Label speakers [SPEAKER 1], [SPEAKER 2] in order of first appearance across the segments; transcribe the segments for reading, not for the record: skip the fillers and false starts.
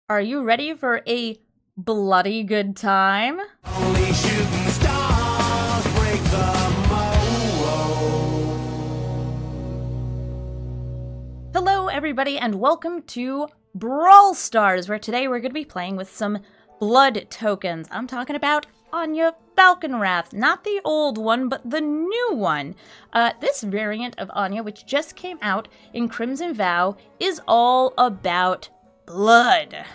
[SPEAKER 1] Are you ready for a bloody good time?
[SPEAKER 2] Only shooting stars break the mold.
[SPEAKER 1] Hello everybody and welcome to Brawl Stars, where today we're going to be playing with some blood tokens. I'm talking about Anje Falkenrath, not the old one, but the new one. This variant of Anje, which just came out in Crimson Vow, is all about blood.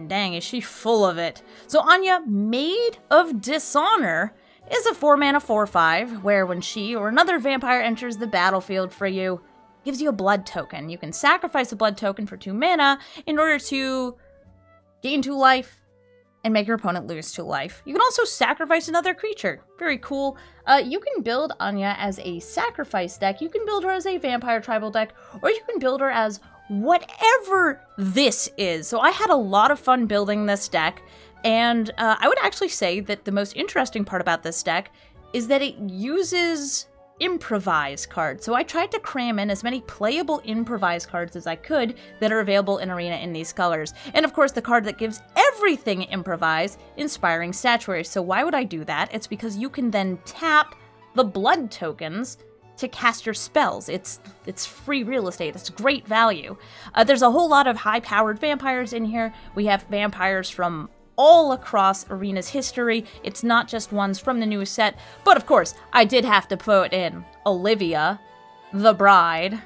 [SPEAKER 1] Dang, is she full of it. So Anje, Maid of Dishonor, is a 4-mana 4/5, where when she or another vampire enters the battlefield for you, gives you a blood token. You can sacrifice a blood token for 2 mana in order to gain 2 life and make your opponent lose 2 life. You can also sacrifice another creature. Very cool. You can build Anje as a sacrifice deck, you can build her as a vampire tribal deck, or you can build her as whatever this is. So I had a lot of fun building this deck, and I would actually say that the most interesting part about this deck is that it uses improvise cards. So I tried to cram in as many playable improvise cards as I could that are available in Arena in these colors. And of course the card that gives everything improvise, Inspiring Statuary. So why would I do that? It's because you can then tap the blood tokens to cast your spells. It's free real estate. It's great value. There's a whole lot of high-powered vampires in here. We have vampires from all across Arena's history. It's not just ones from the newest set, but of course, I did have to put in Olivia, the bride,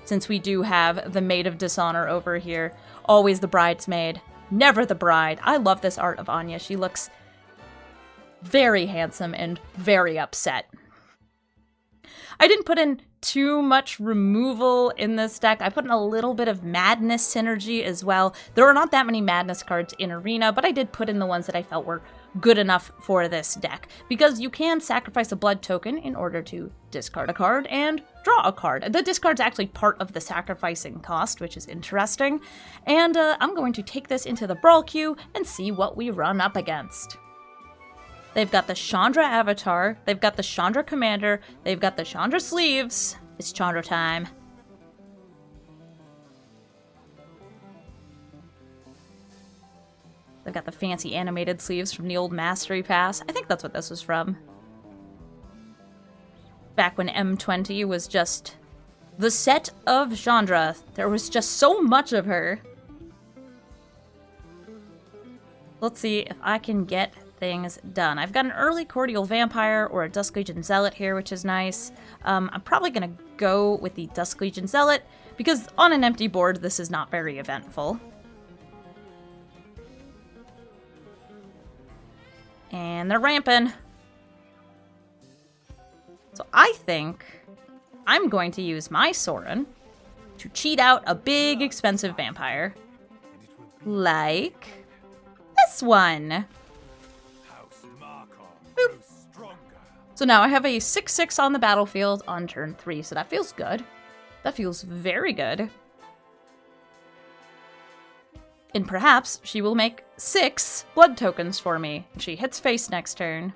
[SPEAKER 1] since we do have the Maid of Dishonor over here. Always the bridesmaid, never the bride. I love this art of Anje. She looks very handsome and very upset. I didn't put in too much removal in this deck. I put in a little bit of madness synergy as well. There are not that many madness cards in Arena, but I did put in the ones that I felt were good enough for this deck, because you can sacrifice a blood token in order to discard a card and draw a card. The discard's actually part of the sacrificing cost, which is interesting. And I'm going to take this into the Brawl queue and see what we run up against. They've got the Chandra avatar, they've got the Chandra commander, they've got the Chandra sleeves. It's Chandra time. They've got the fancy animated sleeves from the old Mastery Pass. I think that's what this was from. Back when M20 was just the set of Chandra. There was just so much of her. Let's see if I can get things done. I've got an early Cordial Vampire or a Dusk Legion Zealot here, which is nice. I'm probably going to go with the Dusk Legion Zealot, because on an empty board, this is not very eventful. And they're ramping. So I think I'm going to use my Sorin to cheat out a big, expensive vampire. Like this one. Boop. So now I have a 6/6 on the battlefield on turn 3, so that feels good. That feels very good. And perhaps she will make 6 blood tokens for me if she hits face next turn.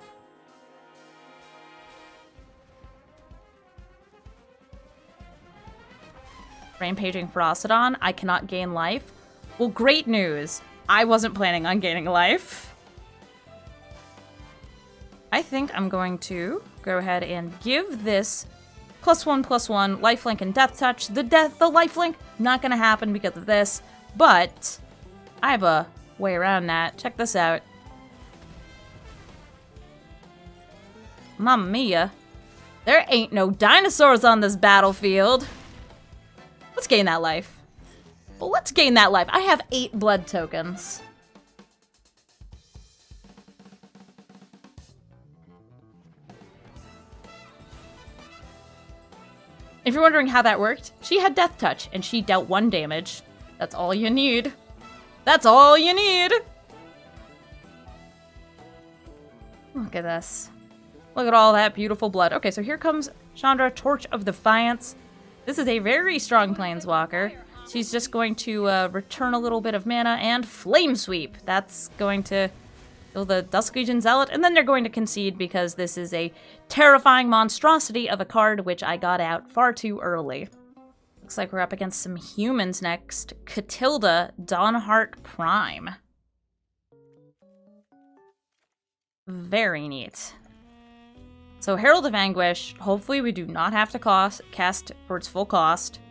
[SPEAKER 1] Rampaging Ferocidon, I cannot gain life. Well, great news. I wasn't planning on gaining life. I think I'm going to go ahead and give this +1/+1 lifelink and death touch. The lifelink, not going to happen because of this, but I have a way around that. Check this out. Mamma mia. There ain't no dinosaurs on this battlefield. Let's gain that life. Well, let's gain that life. I have 8 blood tokens. If you're wondering how that worked, she had Death Touch, and she dealt 1 damage. That's all you need. That's all you need! Look at this. Look at all that beautiful blood. Okay, so here comes Chandra, Torch of Defiance. This is a very strong Planeswalker. She's just going to return a little bit of mana and Flame Sweep. That's going to kill the Dusk Legion Zealot, and then they're going to concede because this is a terrifying monstrosity of a card which I got out far too early. Looks like we're up against some humans next. Catilda, Dawnheart Prime. Very neat. So Herald of Anguish, hopefully we do not have to cast for its full cost.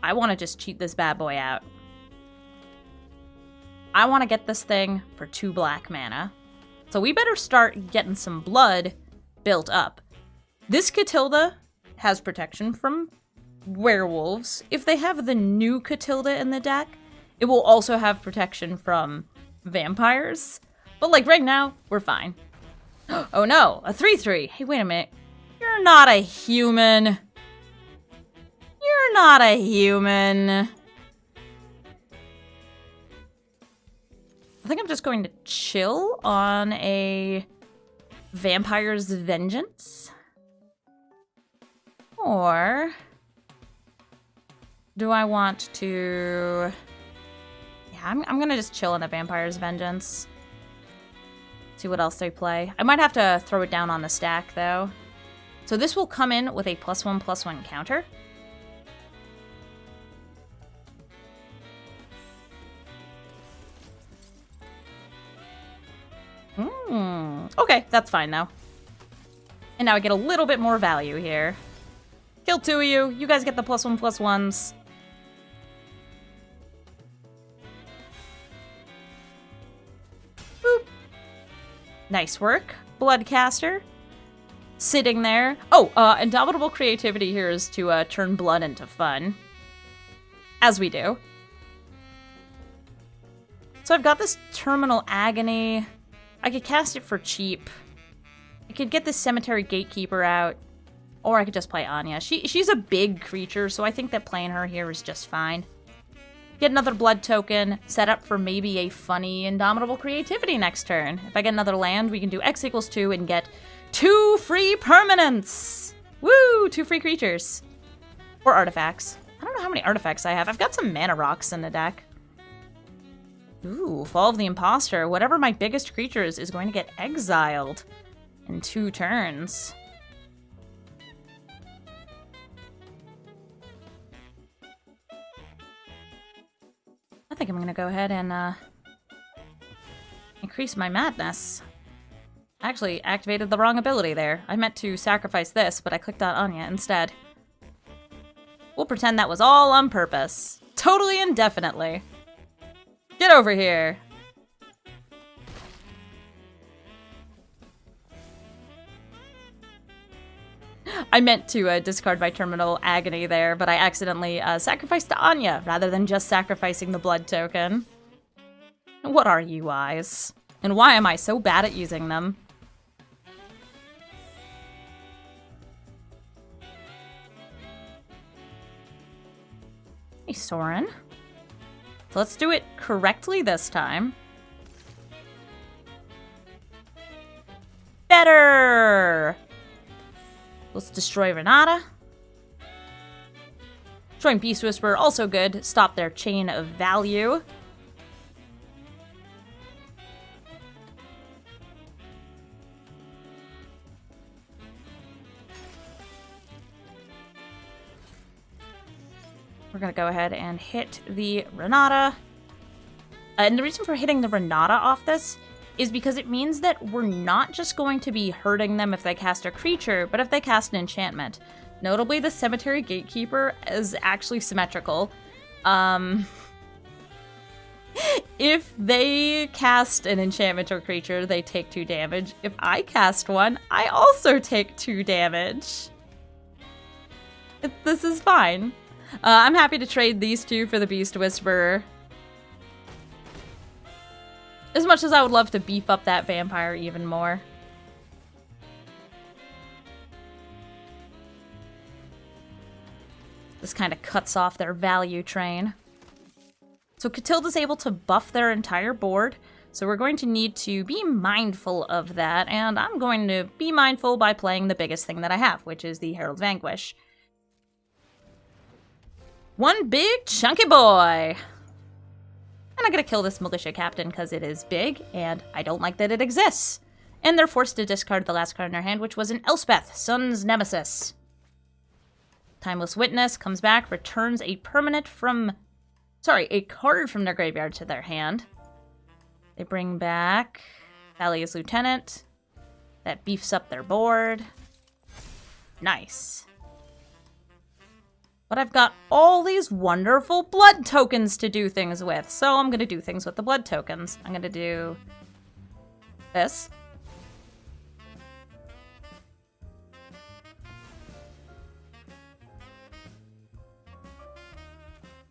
[SPEAKER 1] I want to just cheat this bad boy out. I want to get this thing for 2 black mana. So we better start getting some blood built up. This Catilda has protection from werewolves. If they have the new Catilda in the deck, it will also have protection from vampires. But like right now, we're fine. Oh no, a 3/3. Hey, wait a minute. You're not a human. You're not a human. I think I'm just going to chill on a Vampire's Vengeance. Or do I want to... Yeah, I'm gonna just chill on the Vampire's Vengeance. See what else they play. I might have to throw it down on the stack, though. So this will come in with a +1/+1 counter. Okay, that's fine, though. And now I get a little bit more value here. Kill 2 of you. You guys get the +1/+1s. Boop. Nice work, Bloodcaster. Sitting there. Oh, Indomitable Creativity here is to turn blood into fun. As we do. So I've got this Terminal Agony. I could cast it for cheap. I could get this Cemetery Gatekeeper out. Or I could just play Anja. She's a big creature, so I think that playing her here is just fine. Get another blood token, set up for maybe a funny Indomitable Creativity next turn. If I get another land, we can do X = 2 and get 2 free permanents! Woo! 2 free creatures. Or artifacts. I don't know how many artifacts I have. I've got some mana rocks in the deck. Ooh, Fall of the Imposter. Whatever my biggest creature is going to get exiled in 2 turns. I think I'm going to go ahead and increase my madness. I actually activated the wrong ability there. I meant to sacrifice this, but I clicked on Anja instead. We'll pretend that was all on purpose. Totally indefinitely. Get over here. I meant to discard my Terminal Agony there, but I accidentally sacrificed to Anja rather than just sacrificing the blood token. What are you eyes? And why am I so bad at using them? Hey, Soren. So let's do it correctly this time. Better! Let's destroy Renata. Destroying Beast Whisperer, also good. Stop their chain of value. We're gonna go ahead and hit the Renata. And the reason for hitting the Renata off this is because it means that we're not just going to be hurting them if they cast a creature, but if they cast an enchantment. Notably, the Cemetery Gatekeeper is actually symmetrical. If they cast an enchantment or creature, they take 2 damage. If I cast one, I also take 2 damage. This is fine. I'm happy to trade these 2 for the Beast Whisperer. As much as I would love to beef up that vampire even more. This kind of cuts off their value train. So Catilda's able to buff their entire board, so we're going to need to be mindful of that, and I'm going to be mindful by playing the biggest thing that I have, which is the Herald of Anguish. One big chunky boy! And I'm gonna kill this Militia Captain because it is big, and I don't like that it exists. And they're forced to discard the last card in their hand, which was an Elspeth, Sun's Nemesis. Timeless Witness comes back, returns a permanent from... Sorry, a card from their graveyard to their hand. They bring back Valia's Lieutenant. That beefs up their board. Nice. But I've got all these wonderful blood tokens to do things with, so I'm going to do things with the blood tokens. I'm going to do this.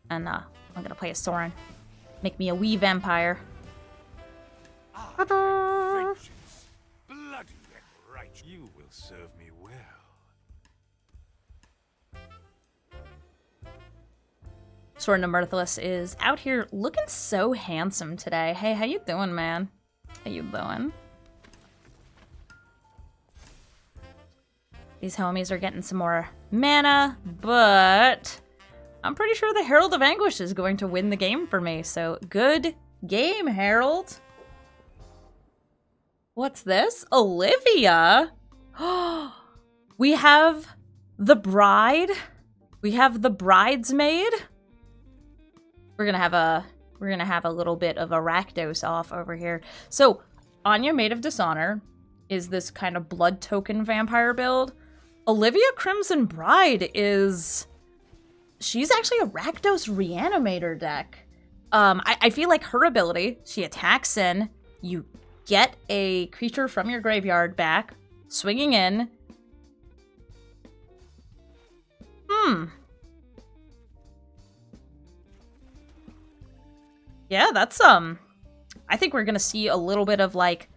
[SPEAKER 1] And I'm going to play a Sorin. Make me a wee vampire.
[SPEAKER 2] Vengeance, bloody and right. You will serve me well.
[SPEAKER 1] Sorin the Mirthless is out here looking so handsome today. Hey, how you doing, man? How you doing? These homies are getting some more mana, but I'm pretty sure the Herald of Anguish is going to win the game for me, so good game, Herald. What's this? Olivia? We have the bride. We have the bridesmaid. We're gonna have a little bit of a Rakdos off over here. So Anje, Maid of Dishonor, is this kind of blood token vampire build. Olivia Crimson Bride is... She's actually a Rakdos Reanimator deck. I feel like her ability, she attacks in, you get a creature from your graveyard back, swinging in. Yeah, that's, I think we're gonna see a little bit of, like,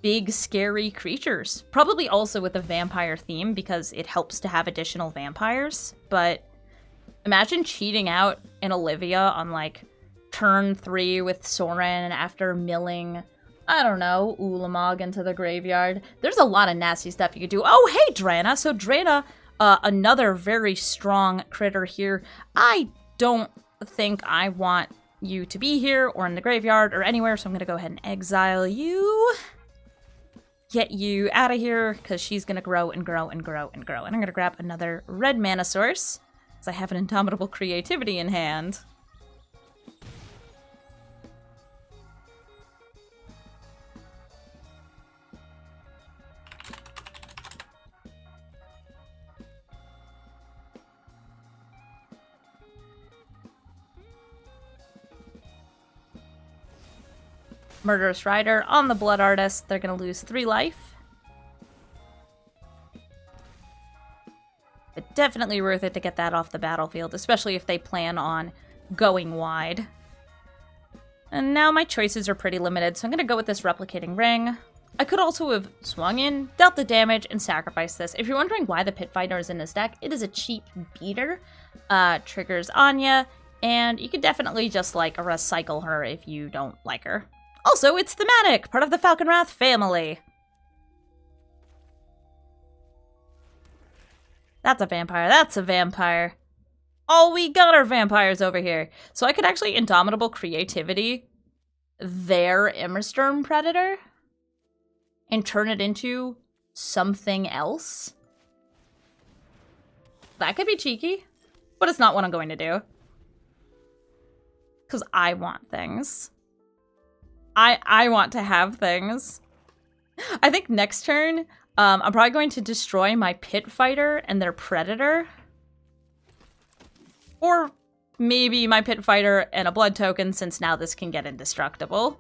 [SPEAKER 1] big, scary creatures. Probably also with a vampire theme, because it helps to have additional vampires. But imagine cheating out an Olivia on, like, turn 3 with Sorin after milling, I don't know, Ulamog into the graveyard. There's a lot of nasty stuff you could do. Oh, hey, Drana! So Drana, another very strong critter here. I don't think I want you to be here or in the graveyard or anywhere, so I'm gonna go ahead and exile you. Get you out of here, because she's gonna grow and grow and grow and grow. And I'm gonna grab another red mana source, because I have an Indomitable Creativity in hand. Murderous Rider on the Blood Artist. They're going to lose 3 life. But definitely worth it to get that off the battlefield, especially if they plan on going wide. And now my choices are pretty limited, so I'm going to go with this Replicating Ring. I could also have swung in, dealt the damage, and sacrificed this. If you're wondering why the Pit Fighter is in this deck, it is a cheap beater. Triggers Anja, and you could definitely just, like, recycle her if you don't like her. Also, it's thematic, part of the Falkenrath family. That's a vampire, that's a vampire. All we got are vampires over here. So I could actually Indomitable Creativity their Immersturm Predator and turn it into something else. That could be cheeky, but it's not what I'm going to do. Because I want things. I want to have things. I think next turn, I'm probably going to destroy my Pit Fighter and their Predator. Or maybe my Pit Fighter and a Blood Token, since now this can get indestructible.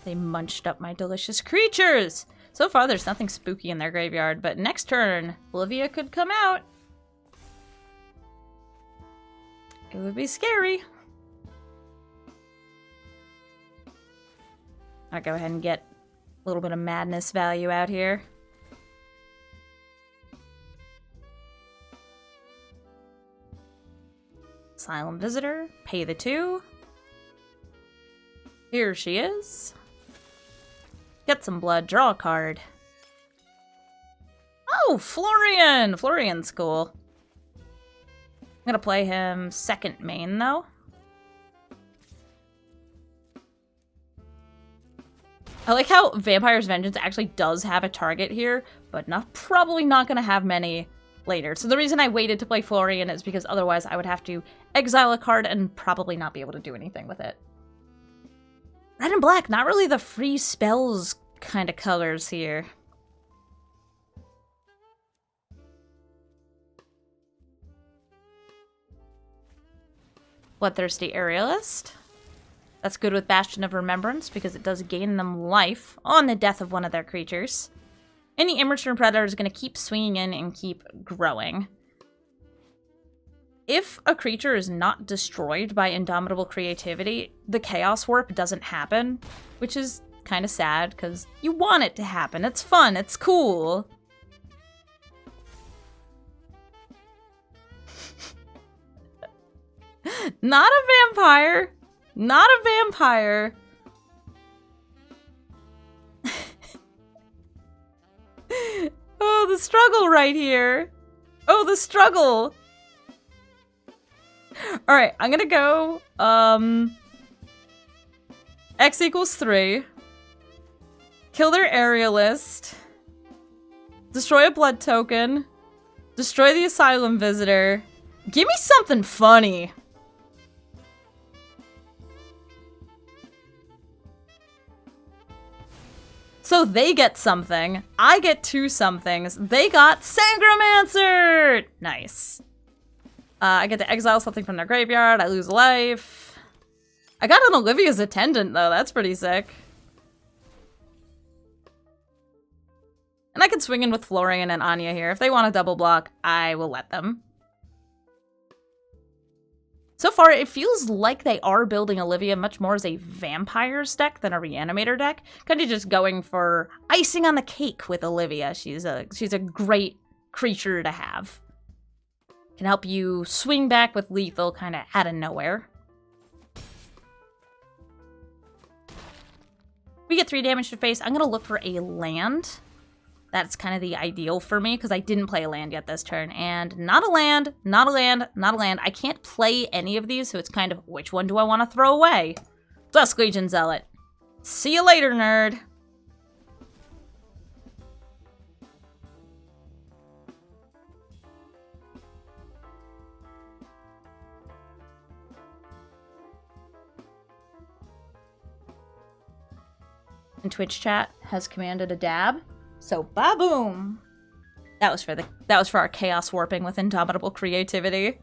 [SPEAKER 1] They munched up my delicious creatures! So far, there's nothing spooky in their graveyard, but next turn, Olivia could come out. It would be scary. I'll go ahead and get a little bit of madness value out here. Asylum Visitor, pay the 2. Here she is. Get some blood, draw a card. Oh, Florian! Florian's cool. I'm gonna play him second main, though. I like how Vampire's Vengeance actually does have a target here, but probably not gonna have many later. So the reason I waited to play Florian is because otherwise I would have to exile a card and probably not be able to do anything with it. Red and black, not really the free spells kind of colors here. Bloodthirsty Aerialist. That's good with Bastion of Remembrance because it does gain them life on the death of one of their creatures. Any Immature Predator is going to keep swinging in and keep growing. If a creature is not destroyed by Indomitable Creativity, the Chaos Warp doesn't happen, which is kind of sad because you want it to happen. It's fun. It's cool. Not a vampire. Not a vampire. Oh, the struggle right here. Oh, the struggle. All right, I'm gonna go, X equals 3. Kill their Aerialist. Destroy a blood token. Destroy the Asylum Visitor. Give me something funny. So they get something. I get 2 somethings. They got Sangromancer! Nice. I get to exile something from their graveyard. I lose a life. I got an Olivia's Attendant, though. That's pretty sick. And I can swing in with Florian and Anje here. If they want to double block, I will let them. So far, it feels like they are building Olivia much more as a Vampires deck than a Reanimator deck. Kind of just going for icing on the cake with Olivia. She's a great creature to have. Can help you swing back with lethal kind of out of nowhere. We get 3 damage to face. I'm going to look for a land. That's kind of the ideal for me because I didn't play a land yet this turn. And not a land, not a land, not a land. I can't play any of these, so it's kind of which one do I want to throw away? Dusk Legion Zealot. See you later, nerd. And Twitch chat has commanded a dab. So, ba-boom! That was for our chaos warping with Indomitable Creativity.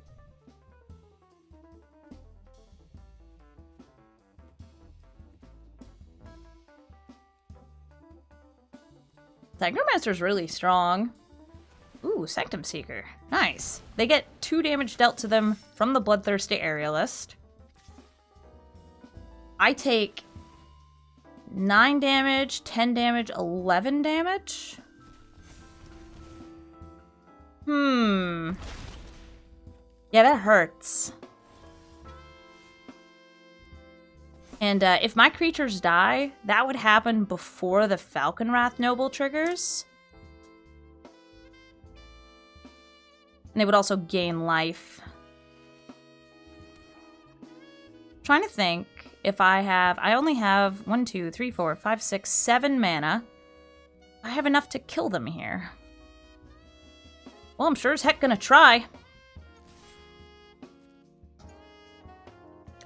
[SPEAKER 1] Sangromancer's really strong. Ooh, Sanctum Seeker. Nice. They get 2 damage dealt to them from the Bloodthirsty Aerialist. I take 9 damage, 10 damage, 11 damage? Yeah, that hurts. And if my creatures die, that would happen before the Falkenrath Noble triggers. And they would also gain life. Trying to think. If I only have 1, 2, 3, 4, 5, 6, 7 mana. I have enough to kill them here. Well, I'm sure as heck gonna try.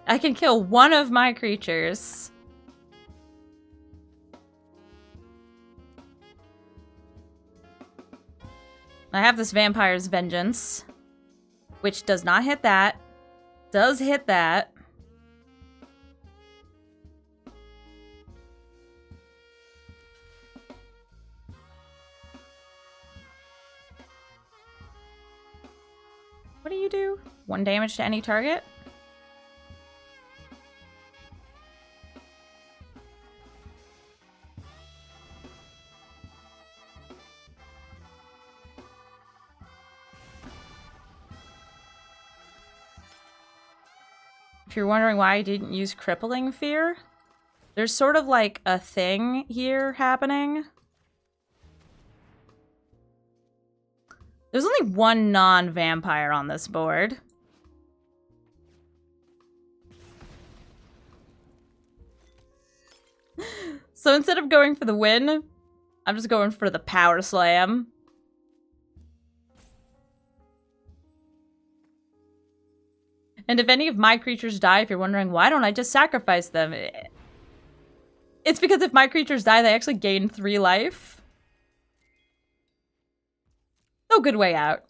[SPEAKER 1] I can kill one of my creatures. I have this Vampire's Vengeance, which does not hit that. Does hit that. What do you do? 1 damage to any target? If you're wondering why I didn't use Crippling Fear, there's sort of like a thing here happening. There's only 1 non-vampire on this board. So instead of going for the win, I'm just going for the power slam. And if any of my creatures die, if you're wondering, why don't I just sacrifice them? It's because if my creatures die, they actually gain 3 life. No good way out.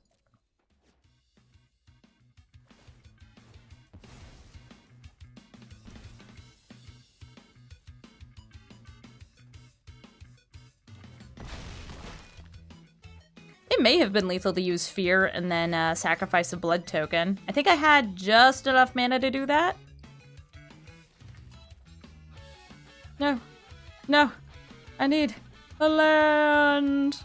[SPEAKER 1] It may have been lethal to use Fear and then sacrifice a blood token. I think I had just enough mana to do that. No. No. I need a land.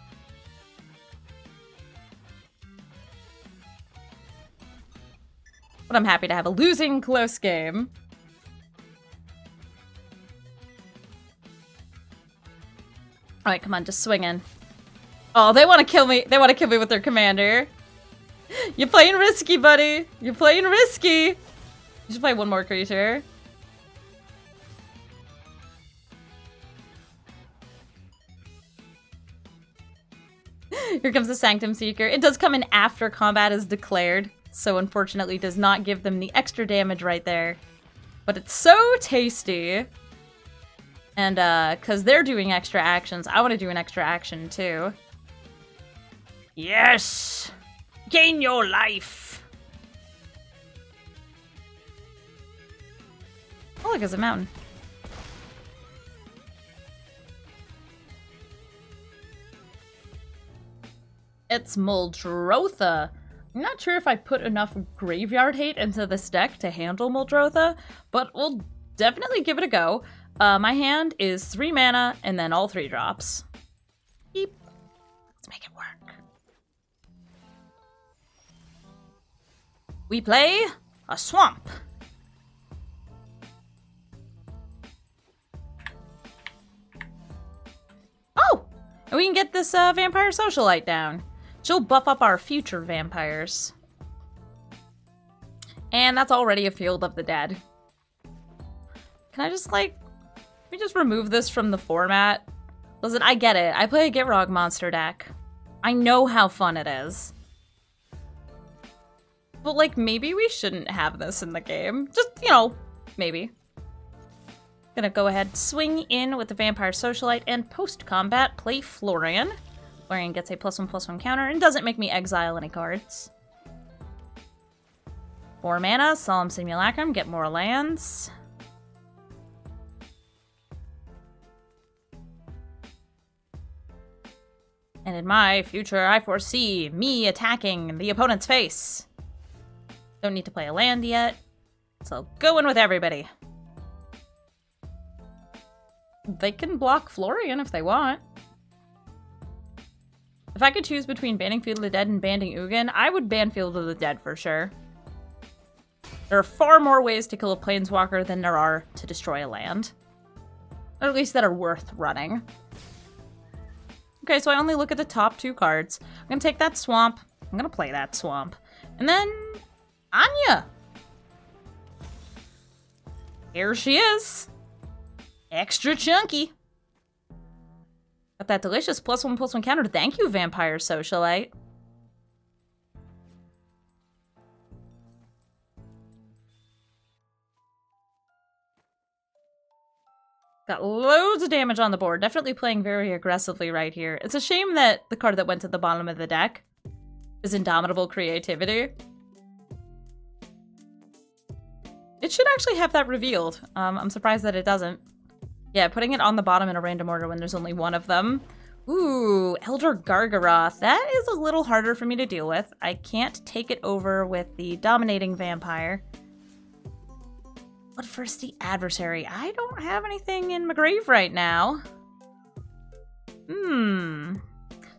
[SPEAKER 1] But I'm happy to have a losing close game. Alright, come on, just swing in. Oh, they want to kill me. They want to kill me with their commander. You're playing risky, buddy. You're playing risky. You should play one more creature. Here comes the Sanctum Seeker. It does come in after combat is declared, so unfortunately does not give them the extra damage right there. But it's so tasty. And because they're doing extra actions, I want to do an extra action too. Yes! Gain your life! Oh, look, there's a mountain. It's Muldrotha. I'm not sure if I put enough graveyard hate into this deck to handle Muldrotha, but we'll definitely give it a go. My hand is 3 mana and then all 3 drops. Beep. Let's make it work. We play a swamp. Oh! And we can get this vampire socialite down. She'll buff up our future vampires. And that's already a Field of the Dead. Can I just, like... Let me just remove this from the format? Listen, I get it. I play a Gitrog monster deck. I know how fun it is. But, like, maybe we shouldn't have this in the game. Just, you know, maybe. Gonna go ahead, swing in with the Vampire Socialite, and post-combat play Florian. Florian gets a +1/+1 counter and doesn't make me exile any cards. 4 mana, Solemn Simulacrum, get more lands. And in my future, I foresee me attacking the opponent's face. Don't need to play a land yet, so go in with everybody. They can block Florian if they want. If I could choose between banning Field of the Dead and banning Ugin, I would ban Field of the Dead for sure. There are far more ways to kill a Planeswalker than there are to destroy a land. Or at least that are worth running. Okay, so I only look at the top 2 cards. I'm gonna take that swamp. I'm gonna play that swamp. And then... Anje! Here she is. Extra chunky. Got that delicious +1/+1 counter. Thank you, Vampire Socialite. Got loads of damage on the board. Definitely playing very aggressively right here. It's a shame that the card that went to the bottom of the deck is Indomitable Creativity. It should actually have that revealed. I'm surprised that it doesn't. Yeah, putting it on the bottom in a random order when there's only one of them. Ooh, Elder Gargaroth. That is a little harder for me to deal with. I can't take it over with the Dominating Vampire. But first, the Adversary. I don't have anything in my grave right now.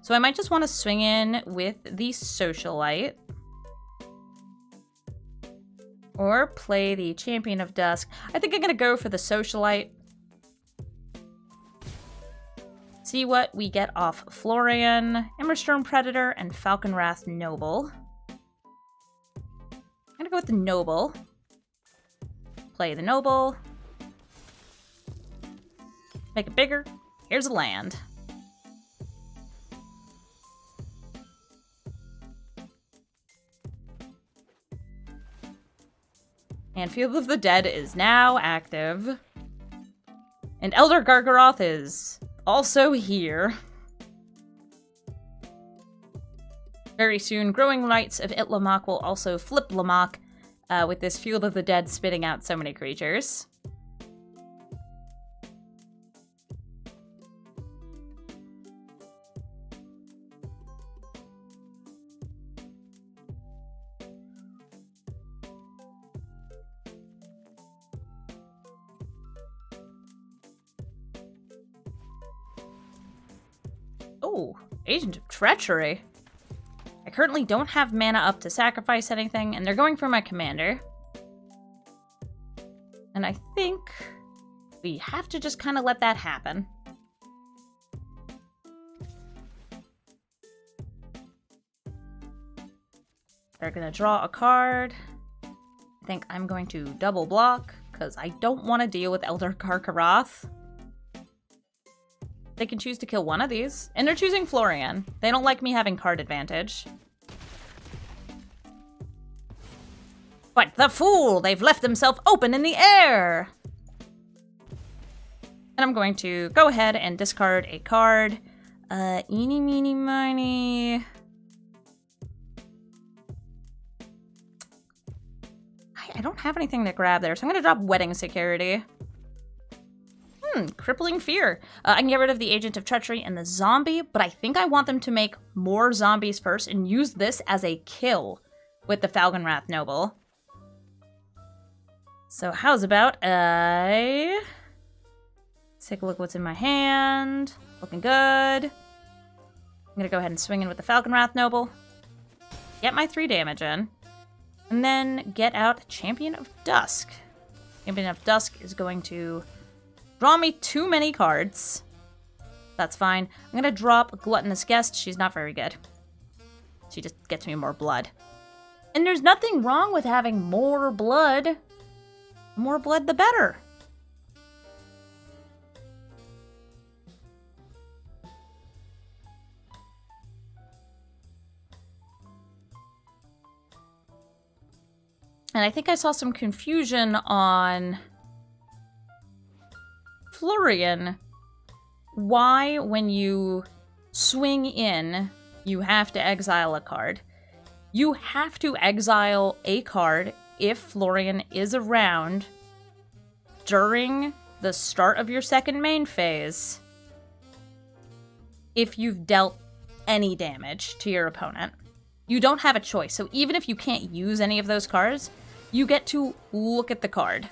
[SPEAKER 1] So I might just want to swing in with the Socialite. Or play the Champion of Dusk. I think I'm going to go for the Socialite. See what we get off Florian, Emberstorm Predator, and Falkenrath Noble. I'm going to go with the Noble. Play the Noble. Make it bigger. Here's a land. And Field of the Dead is now active. And Elder Gargaroth is also here. Very soon, Growing Rites of Itlamok will also flip Lamok, with this Field of the Dead spitting out so many creatures. Oh, Agent of Treachery. I currently don't have mana up to sacrifice anything, and they're going for my commander. And I think we have to just kind of let that happen. They're going to draw a card. I think I'm going to double block, because I don't want to deal with Elder Gargaroth. They can choose to kill one of these. And they're choosing Florian. They don't like me having card advantage. But the fool! They've left themselves open in the air! And I'm going to go ahead and discard a card. Eeny, meeny, miny. I don't have anything to grab there, so I'm going to drop Wedding Security. Crippling Fear. I can get rid of the Agent of Treachery and the zombie, but I think I want them to make more zombies first and use this as a kill with the Falkenrath Noble. So how's about let's take a look what's in my hand. Looking good. I'm going to go ahead and swing in with the Falkenrath Noble. Get my 3 damage in. And then get out Champion of Dusk. Champion of Dusk is going to draw me too many cards. That's fine. I'm going to drop Gluttonous Guest. She's not very good. She just gets me more blood. And there's nothing wrong with having more blood. The more blood, the better. And I think I saw some confusion on Florian. Why, when you swing in, you have to exile a card. You have to exile a card if Florian is around during the start of your second main phase if you've dealt any damage to your opponent. You don't have a choice, so even if you can't use any of those cards, you get to look at the card.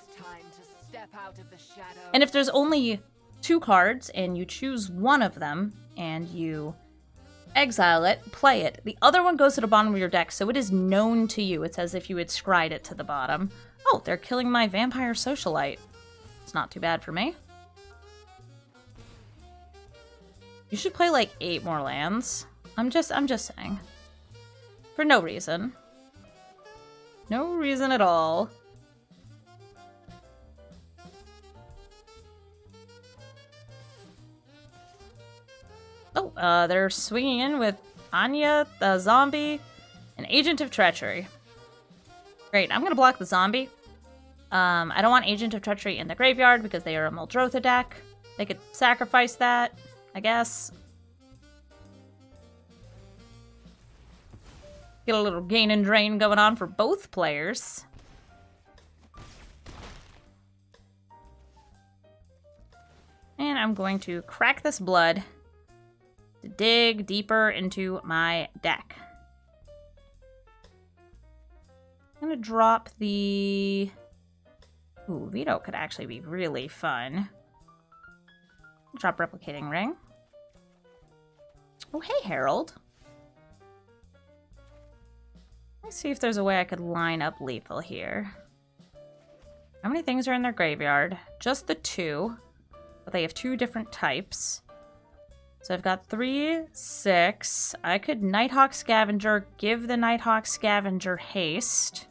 [SPEAKER 1] And if there's only 2 cards and you choose one of them and you exile it, play it, the other one goes to the bottom of your deck, so it is known to you. It's as if you had scried it to the bottom. Oh, they're killing my Vampire Socialite. It's not too bad for me. You should play like 8 more lands. I'm just saying. For no reason. No reason at all. Oh, they're swinging in with Anje, the zombie, and Agent of Treachery. Great, I'm gonna block the zombie. I don't want Agent of Treachery in the graveyard because they are a Muldrotha deck. They could sacrifice that, I guess. Get a little gain and drain going on for both players. And I'm going to crack this blood to dig deeper into my deck. I'm going to drop the... Ooh, Veto could actually be really fun. Drop Replicating Ring. Oh, hey, Herald. Let's see if there's a way I could line up lethal here. How many things are in their graveyard? Just the 2. But they have 2 different types. So I've got 3, 6. I could Nighthawk Scavenger, give the Nighthawk Scavenger haste.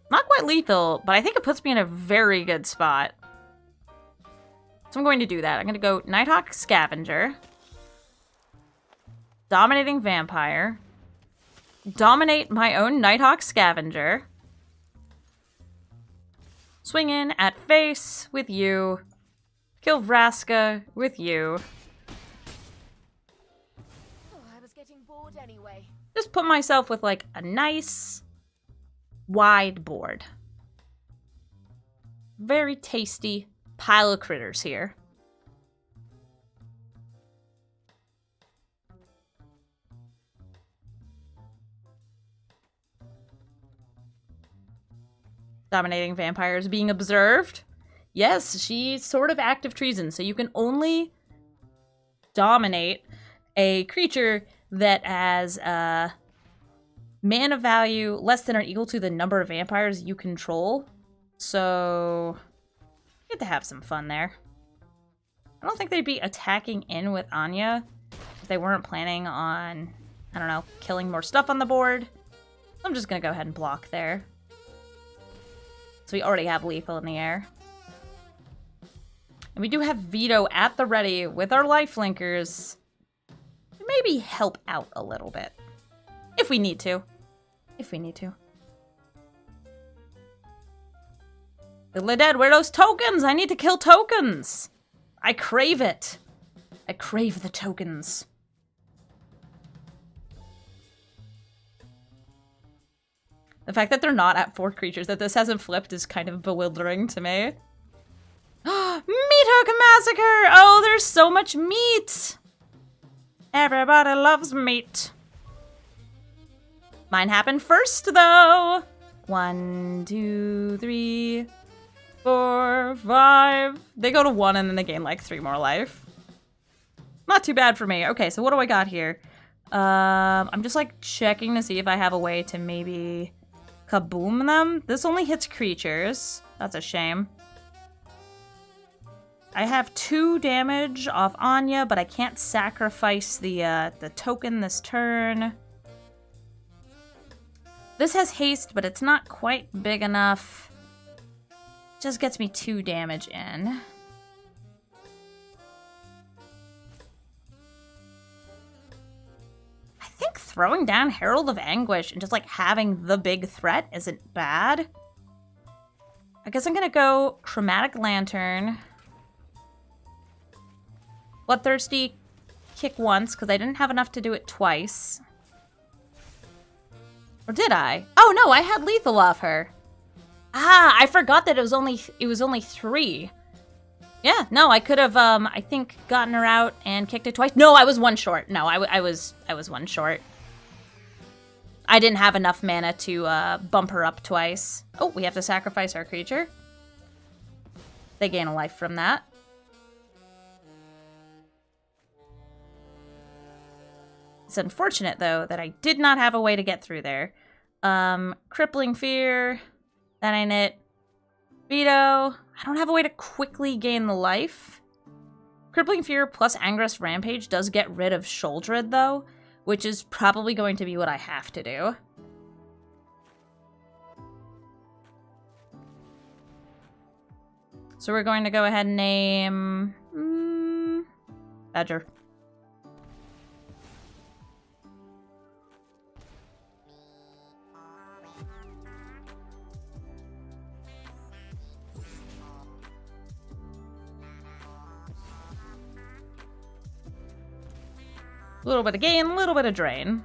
[SPEAKER 1] Not quite lethal, but I think it puts me in a very good spot. So I'm going to do that. I'm going to go Nighthawk Scavenger. Dominating Vampire. Dominate my own Nighthawk Scavenger. Swing in at face with you. Kill Vraska with you.
[SPEAKER 3] Oh, I was getting bored anyway.
[SPEAKER 1] Just put myself with like a nice wide board. Very tasty pile of critters here. Dominating Vampire is being observed. Yes, she's sort of active treason, so you can only dominate a creature that has mana value less than or equal to the number of vampires you control. So, you get to have some fun there. I don't think they'd be attacking in with Anje if they weren't planning on, I don't know, killing more stuff on the board. I'm just gonna go ahead and block there. So we already have lethal in the air. And we do have veto at the ready with our lifelinkers. Maybe help out a little bit. If we need to. If we need to. The dead, where are those tokens? I need to kill tokens. I crave it. I crave the tokens. The fact that they're not at 4 creatures, that this hasn't flipped, is kind of bewildering to me. Meat Hook Massacre! Oh, there's so much meat! Everybody loves meat. Mine happened first, though. 1, 2, 3, 4, 5. They go to 1 and then they gain like 3 more life. Not too bad for me. Okay, so what do I got here? I'm just like checking to see if I have a way to maybe kaboom them. This only hits creatures. That's a shame. I have 2 damage off Anje, but I can't sacrifice the token this turn. This has haste, but it's not quite big enough. Just gets me 2 damage in. I think throwing down Herald of Anguish and just like having the big threat isn't bad. I guess I'm gonna go Chromatic Lantern. Bloodthirsty kick once, because I didn't have enough to do it twice. Or did I? Oh no, I had lethal off her. Ah, I forgot that it was only 3. Yeah, no, I could have I think gotten her out and kicked it twice. No, I was 1 short. No, I was 1 short. I didn't have enough mana to bump her up twice. Oh, we have to sacrifice our creature. They gain a life from that. It's unfortunate, though, that I did not have a way to get through there. Crippling Fear. That ain't it. Veto. I don't have a way to quickly gain the life. Crippling Fear plus Angrous Rampage does get rid of Sholdred, though, which is probably going to be what I have to do. So we're going to go ahead and name... Badger. A little bit of gain, a little bit of drain.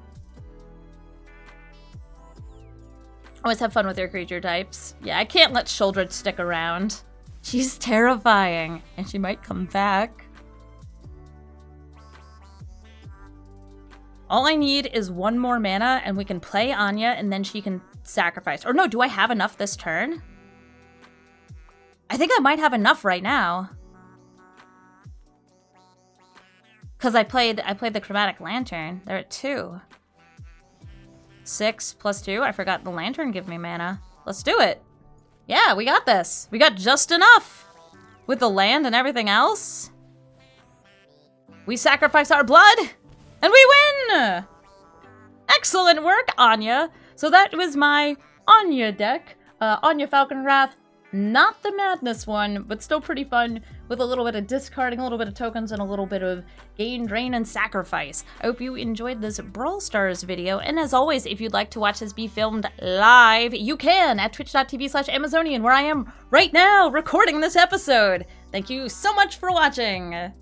[SPEAKER 1] Always have fun with your creature types. Yeah, I can't let Sholdred stick around. She's terrifying, and she might come back. All I need is 1 more mana, and we can play Anje, and then she can sacrifice. Or no, do I have enough this turn? I think I might have enough right now. Because I played the Chromatic Lantern. They're at 2. 6 plus 2. I forgot the Lantern give me mana. Let's do it. Yeah, we got this. We got just enough. With the land and everything else. We sacrifice our blood. And we win! Excellent work, Anje. So that was my Anje deck. Anja Falkenrath. Not the madness one, but still pretty fun, with a little bit of discarding, a little bit of tokens, and a little bit of gain, drain, and sacrifice. I hope you enjoyed this Brawl Stars video, and as always, if you'd like to watch this be filmed live, you can at twitch.tv/Amazonian, where I am right now recording this episode. Thank you so much for watching!